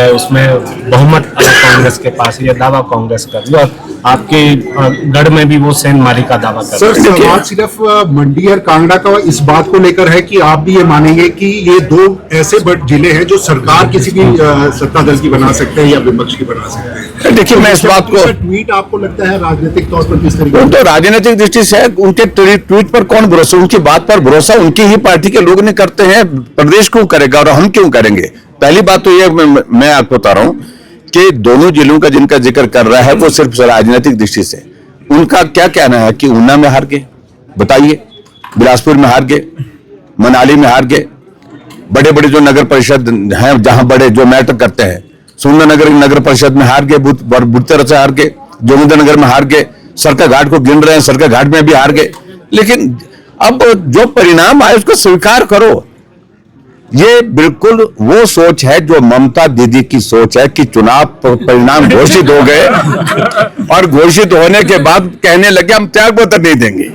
उसमें बहुमत कांग्रेस के पास है, यह दावा कांग्रेस कर रही है और आपके गढ़ में भी वो सेन मारी का दावा कर रही है। सर, सवाल सिर्फ मंडी और कांगड़ा का इस बात को लेकर है कि आप भी ये मानेंगे कि ये दो ऐसे बड़े जिले हैं जो सरकार किसी भी सत्ता दल की बना सकते हैं या विपक्ष की बना सकते हैं। देखिए, मैं इस बात को ट्वीट आपको लगता है राजनीतिक तौर पर किस तरीके तो राजनीतिक दृष्टि से उनके ट्वीट पर कौन भरोसा, उनकी बात पर भरोसा उनकी ही पार्टी के लोग नहीं करते हैं, प्रदेश क्यों करेगा और हम क्यों करेंगे। पहली बात तो ये मैं आपको बता रहा हूं कि दोनों जिलों का जिनका जिक्र कर रहा है वो सिर्फ राजनीतिक दृष्टि से, उनका क्या कहना है कि ऊना में हार गए, बताइए, बिलासपुर में हार गए, मनाली में हार गए, बड़े बड़े जो नगर परिषद हैं जहां बड़े जो मैटर करते हैं, सुंदरनगर नगर परिषद में हार गए, बुद्धर से हार गए, जोगिंद्रनगर में हार गए, सरका घाट को गिन रहे हैं, सरका घाट में भी हार गए। लेकिन अब जो परिणाम आए उसको स्वीकार करो। ये बिल्कुल वो सोच है जो ममता दीदी की सोच है कि चुनाव परिणाम घोषित हो गए और घोषित होने के बाद कहने लगे हम त्यागपत्र नहीं देंगे।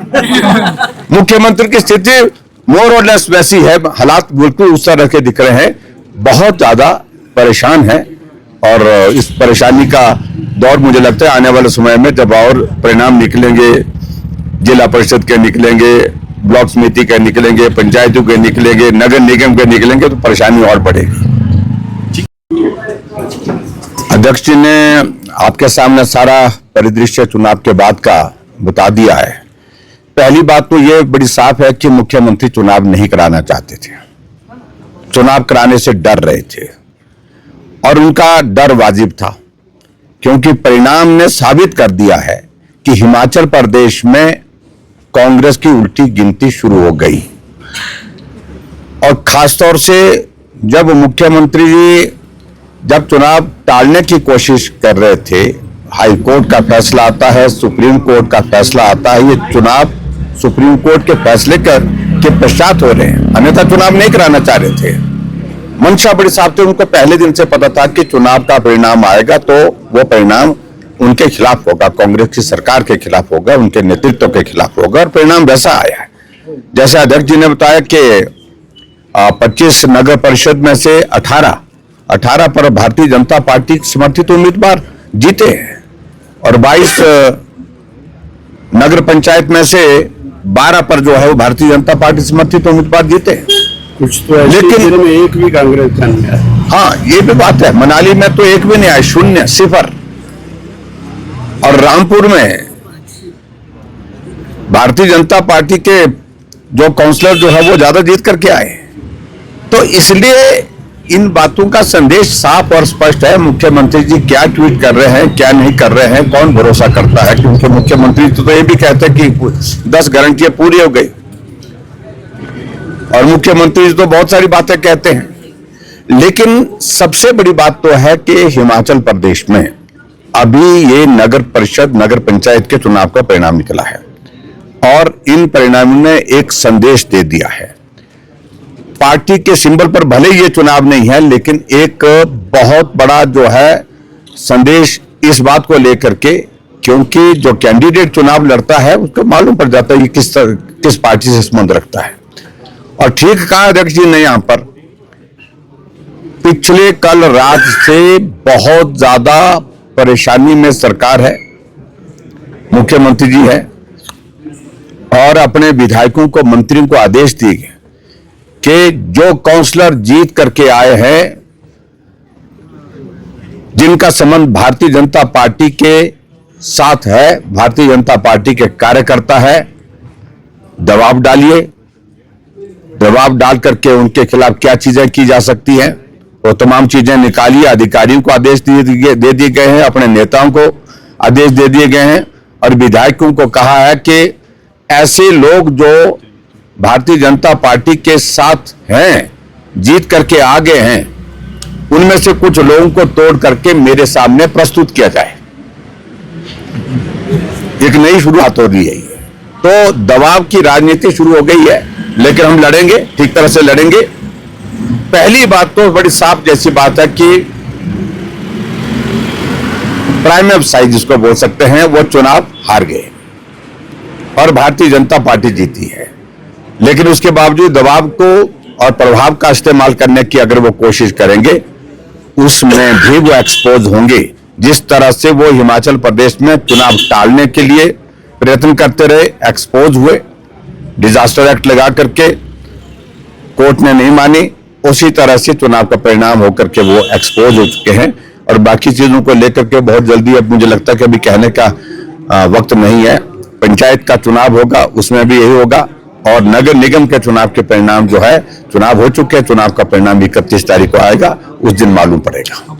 मुख्यमंत्री की स्थिति मोर और लेस वैसी है, हालात बिल्कुल उस तरह के दिख रहे हैं, बहुत ज्यादा परेशान है और इस परेशानी का दौर मुझे लगता है आने वाले समय में जब और परिणाम निकलेंगे, जिला परिषद के निकलेंगे, ब्लॉक समिति के निकलेंगे, पंचायतों के निकलेंगे, नगर निगम के निकलेंगे तो परेशानी और बढ़ेगी। अध्यक्ष जी ने आपके सामने सारा परिदृश्य चुनाव के बाद का बता दिया है। पहली बात तो यह बड़ी साफ है कि मुख्यमंत्री चुनाव नहीं कराना चाहते थे, चुनाव कराने से डर रहे थे और उनका डर वाजिब था क्योंकि परिणाम ने साबित कर दिया है कि हिमाचल प्रदेश में कांग्रेस की उल्टी गिनती शुरू हो गई और खासतौर से जब मुख्यमंत्री जी जब चुनाव टालने की कोशिश कर रहे थे, हाई कोर्ट का फैसला आता है, सुप्रीम कोर्ट का फैसला आता है, ये चुनाव सुप्रीम कोर्ट के फैसले के पश्चात हो रहे हैं, अन्यथा चुनाव नहीं कराना चाह रहे थे। मंशा बड़ी साफ थे, उनको पहले दिन से पता था कि चुनाव का परिणाम आएगा तो वो परिणाम उनके खिलाफ होगा, कांग्रेस की सरकार के खिलाफ होगा, उनके नेतृत्व के खिलाफ होगा और परिणाम वैसा आया है। जैसे अध्यक्ष जी ने बताया कि 25 नगर परिषद में से 18 पर भारतीय जनता पार्टी समर्थित उम्मीदवार जीते हैं और 22 नगर पंचायत में से 12 पर जो है वो भारतीय जनता पार्टी समर्थित उम्मीदवार जीते हैं। कुछ तो लेकिन में एक भी कांग्रेस का नहीं आया। हाँ, ये भी बात है, मनाली में तो एक भी नहीं आया, 0, 0 और रामपुर में भारतीय जनता पार्टी के जो काउंसलर जो है वो ज्यादा जीत करके आए। तो इसलिए इन बातों का संदेश साफ और स्पष्ट है। मुख्यमंत्री जी क्या ट्वीट कर रहे हैं, क्या नहीं कर रहे हैं, कौन भरोसा करता है, क्योंकि मुख्यमंत्री तो ये भी कहते हैं कि 10 गारंटियां पूरी हो गई और मुख्यमंत्री तो बहुत सारी बातें कहते हैं। लेकिन सबसे बड़ी बात तो है कि हिमाचल प्रदेश में अभी ये नगर परिषद, नगर पंचायत के चुनाव का परिणाम निकला है और इन परिणामों ने एक संदेश दे दिया है। पार्टी के सिंबल पर भले ये चुनाव नहीं है, लेकिन एक बहुत बड़ा जो है संदेश इस बात को लेकर के, क्योंकि जो कैंडिडेट चुनाव लड़ता है उसको मालूम पड़ जाता है कि किस पार्टी से संबंध रखता है। और ठीक कहा अध्यक्ष जी ने यहां पर, पिछले कल रात से बहुत ज्यादा परेशानी में सरकार है, मुख्यमंत्री जी है और अपने विधायकों को, मंत्रियों को आदेश दिए गए कि जो काउंसलर जीत करके आए हैं, जिनका संबंध भारतीय जनता पार्टी के साथ है, भारतीय जनता पार्टी के कार्यकर्ता है, दबाव डालिए, दबाव डाल करके उनके खिलाफ क्या चीजें की जा सकती हैं वो तमाम चीजें निकालिए। अधिकारियों को आदेश दे दिए गए हैं, अपने नेताओं को आदेश दे दिए गए हैं और विधायकों को कहा है कि ऐसे लोग जो भारतीय जनता पार्टी के साथ हैं, जीत करके आ गए हैं, उनमें से कुछ लोगों को तोड़ करके मेरे सामने प्रस्तुत किया जाए। एक नई शुरुआत हो रही है। तो दबाव की राजनीति शुरू हो गई है, लेकिन हम लड़ेंगे, ठीक तरह से लड़ेंगे। पहली बात तो बड़ी साफ जैसी बात है कि प्राइम साइज जिसको बोल सकते हैं, वो चुनाव हार गए और भारतीय जनता पार्टी जीती है। लेकिन उसके बावजूद दबाव को और प्रभाव का इस्तेमाल करने की अगर वो कोशिश करेंगे उसमें भी वो एक्सपोज होंगे। जिस तरह से वो हिमाचल प्रदेश में चुनाव टालने के लिए प्रयत्न करते रहे, एक्सपोज हुए, डिजास्टर एक्ट लगा करके कोर्ट ने नहीं मानी, उसी तरह से चुनाव का परिणाम होकर के वो एक्सपोज हो चुके हैं। और बाकी चीजों को लेकर के बहुत जल्दी अब मुझे लगता है कि अभी कहने का वक्त नहीं है। पंचायत का चुनाव होगा, उसमें भी यही होगा, और नगर निगम के चुनाव के परिणाम जो है, चुनाव हो चुके हैं, चुनाव का परिणाम 31 तारीख को आएगा, उस दिन मालूम पड़ेगा।